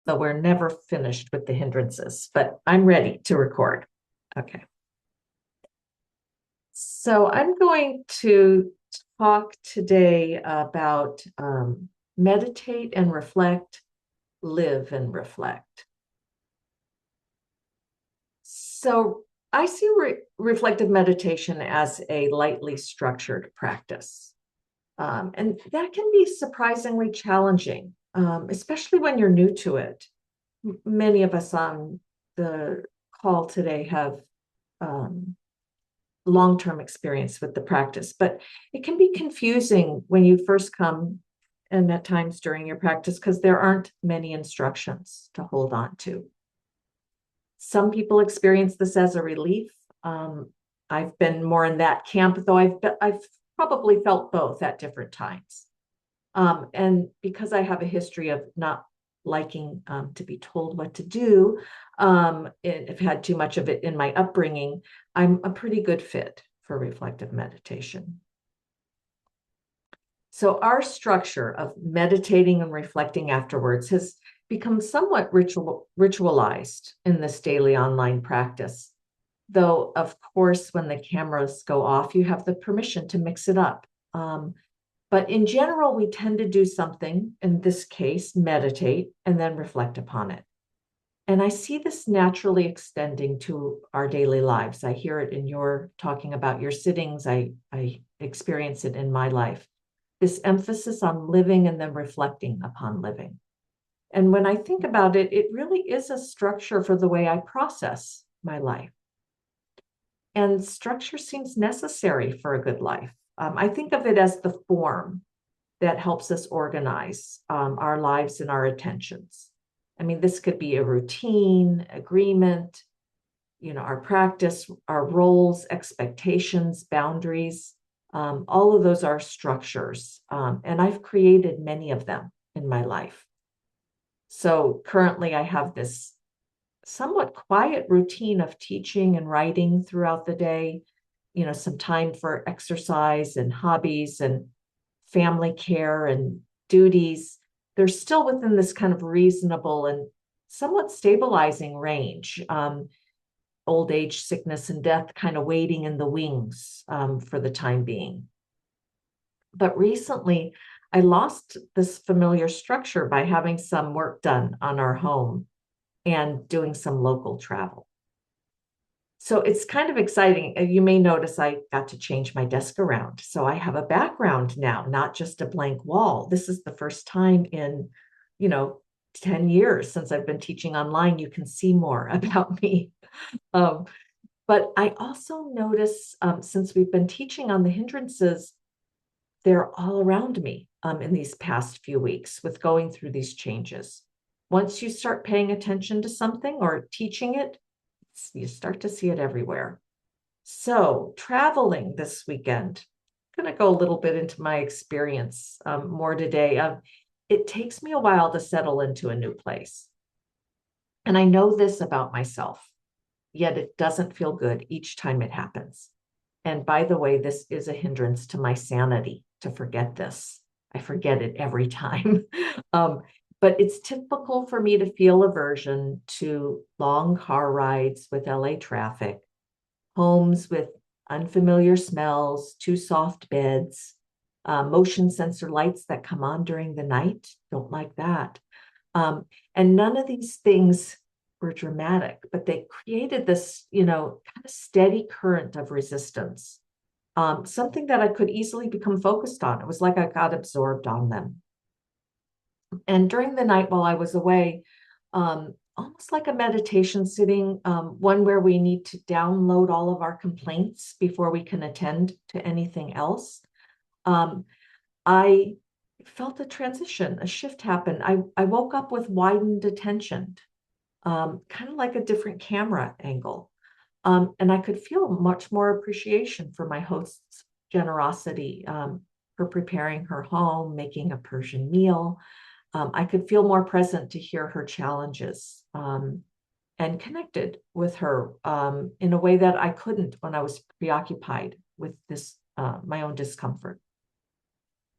though we're never finished with the hindrances, but I'm ready to record. Okay. So I'm going to talk today about meditate and reflect, live and reflect. So I see reflective meditation as a lightly structured practice. And that can be surprisingly challenging, especially when you're new to it. Many of us on the call today have long-term experience with the practice, but it can be confusing when you first come and at times during your practice because there aren't many instructions to hold on to. Some people experience this as a relief. I've been more in that camp, though I've probably felt both at different times. And because I have a history of not liking to be told what to do, and I've had too much of it in my upbringing, I'm a pretty good fit for reflective meditation. So our structure of meditating and reflecting afterwards has become somewhat ritualized in this daily online practice. Though, of course, when the cameras go off, you have the permission to mix it up. But in general, we tend to do something, in this case, meditate, and then reflect upon it. And I see this naturally extending to our daily lives. I hear it in your talking about your sittings. I experience it in my life. This emphasis on living and then reflecting upon living. And when I think about it, it really is a structure for the way I process my life. And structure seems necessary for a good life. I think of it as the form that helps us organize our lives and our attentions. I mean, this could be a routine, agreement, our practice, our roles, expectations, boundaries. All of those are structures. And I've created many of them in my life. So currently I have this somewhat quiet routine of teaching and writing throughout the day, some time for exercise and hobbies and family care and duties. They're still within this kind of reasonable and somewhat stabilizing range. Old age, sickness, and death kind of waiting in the wings for the time being. But recently, I lost this familiar structure by having some work done on our home and doing some local travel. So it's kind of exciting. You may notice I got to change my desk around. So I have a background now, not just a blank wall. This is the first time in, 10 years since I've been teaching online, you can see more about me. But I also notice since we've been teaching on the hindrances, they're all around me in these past few weeks with going through these changes. Once you start paying attention to something or teaching it, you start to see it everywhere. So traveling this weekend, I'm going to go a little bit into my experience more today. It takes me a while to settle into a new place. And I know this about myself, yet it doesn't feel good each time it happens. And by the way, this is a hindrance to my sanity to forget this. I forget it every time. But it's typical for me to feel aversion to long car rides with LA traffic, homes with unfamiliar smells, too soft beds, motion sensor lights that come on during the night. Don't like that. And none of these things were dramatic, but they created this, kind of steady current of resistance, something that I could easily become focused on. It was like I got absorbed on them. And during the night while I was away, almost like a meditation sitting, one where we need to download all of our complaints before we can attend to anything else. I felt a transition, a shift happen. I woke up with widened attention, kind of like a different camera angle. And I could feel much more appreciation for my host's generosity, for preparing her home, making a Persian meal. I could feel more present to hear her challenges and connected with her in a way that I couldn't when I was preoccupied with this, my own discomfort.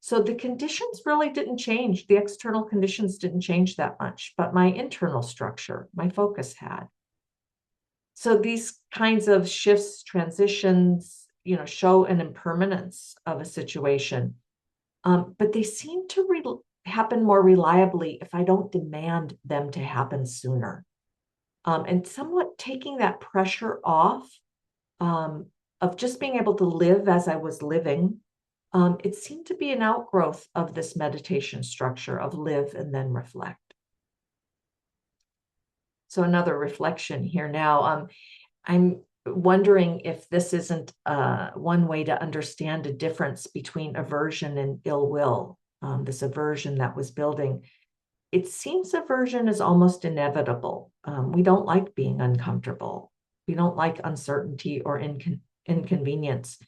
So the conditions really didn't change. The external conditions didn't change that much, but my internal structure, my focus had. So these kinds of shifts, transitions, show an impermanence of a situation. But they seem to happen more reliably if I don't demand them to happen sooner. And somewhat taking that pressure off of just being able to live as I was living, it seemed to be an outgrowth of this meditation structure of live and then reflect. So another reflection here now. I'm wondering if this isn't one way to understand a difference between aversion and ill will, this aversion that was building. It seems aversion is almost inevitable. We don't like being uncomfortable. We don't like uncertainty or inconvenience.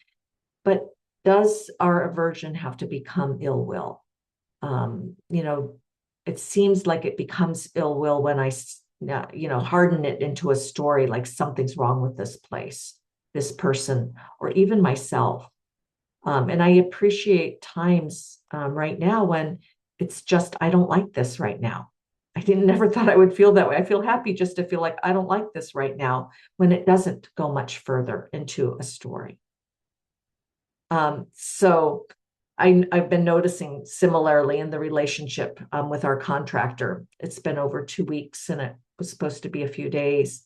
But does our aversion have to become ill will? It seems like it becomes ill will when I harden it into a story like something's wrong with this place, this person, or even myself. And I appreciate times right now when it's just, I don't like this right now. I never thought I would feel that way. I feel happy just to feel like I don't like this right now when it doesn't go much further into a story. So I've been noticing similarly in the relationship with our contractor. It's been over 2 weeks and it was supposed to be a few days.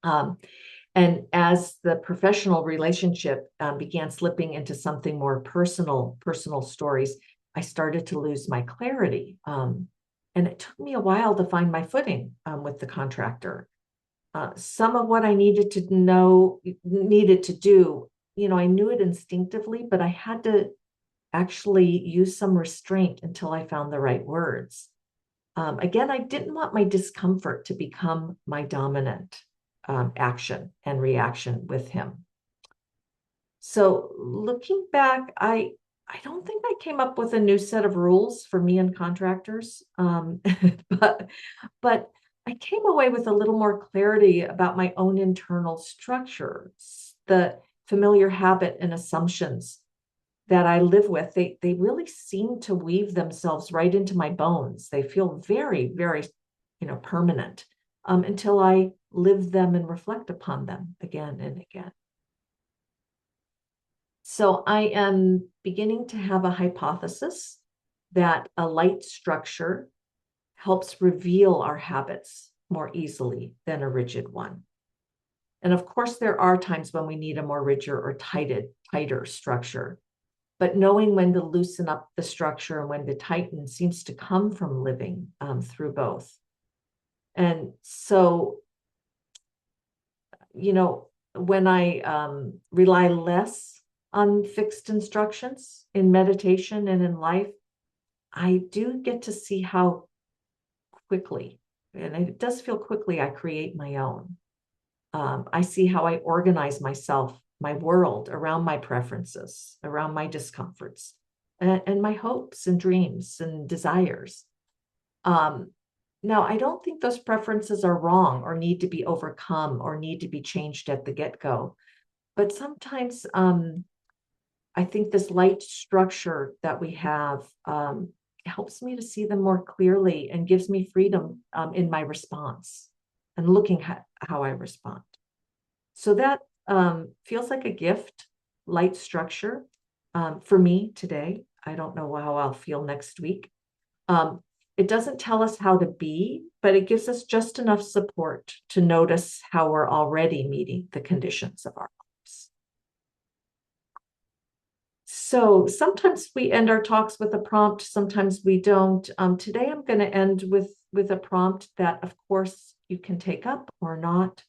And as the professional relationship began slipping into something more personal stories, I started to lose my clarity. And it took me a while to find my footing with the contractor. Some of what I needed to do, I knew it instinctively, but I had to actually use some restraint until I found the right words. Again, I didn't want my discomfort to become my dominant action and reaction with him. So looking back, I don't think I came up with a new set of rules for me and contractors, but I came away with a little more clarity about my own internal structures, the familiar habit and assumptions that I live with. They really seem to weave themselves right into my bones. They feel very, very, permanent until I live them and reflect upon them again and again. So I am beginning to have a hypothesis that a light structure helps reveal our habits more easily than a rigid one. And of course, there are times when we need a more rigid or tighter structure. But knowing when to loosen up the structure and when to tighten seems to come from living through both. And so, when I rely less on fixed instructions in meditation and in life, I do get to see how quickly, and it does feel quickly, I create my own. I see how I organize myself, my world around my preferences, around my discomforts, and my hopes and dreams and desires. Now, I don't think those preferences are wrong or need to be overcome or need to be changed at the get-go. But sometimes I think this light structure that we have helps me to see them more clearly and gives me freedom in my response and looking at how I respond. So that feels like a gift, light structure for me today. I don't know how I'll feel next week. It doesn't tell us how to be, but it gives us just enough support to notice how we're already meeting the conditions of our lives. So sometimes we end our talks with a prompt, sometimes we don't. Today I'm going to end with a prompt that, of course, you can take up or not.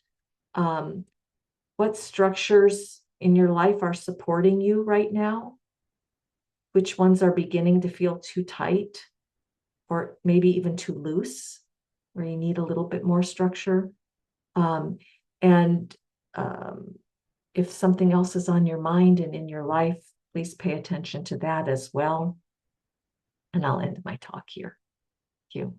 What structures in your life are supporting you right now? Which ones are beginning to feel too tight or maybe even too loose, where you need a little bit more structure? And if something else is on your mind and in your life, please pay attention to that as well. And I'll end my talk here. Thank you.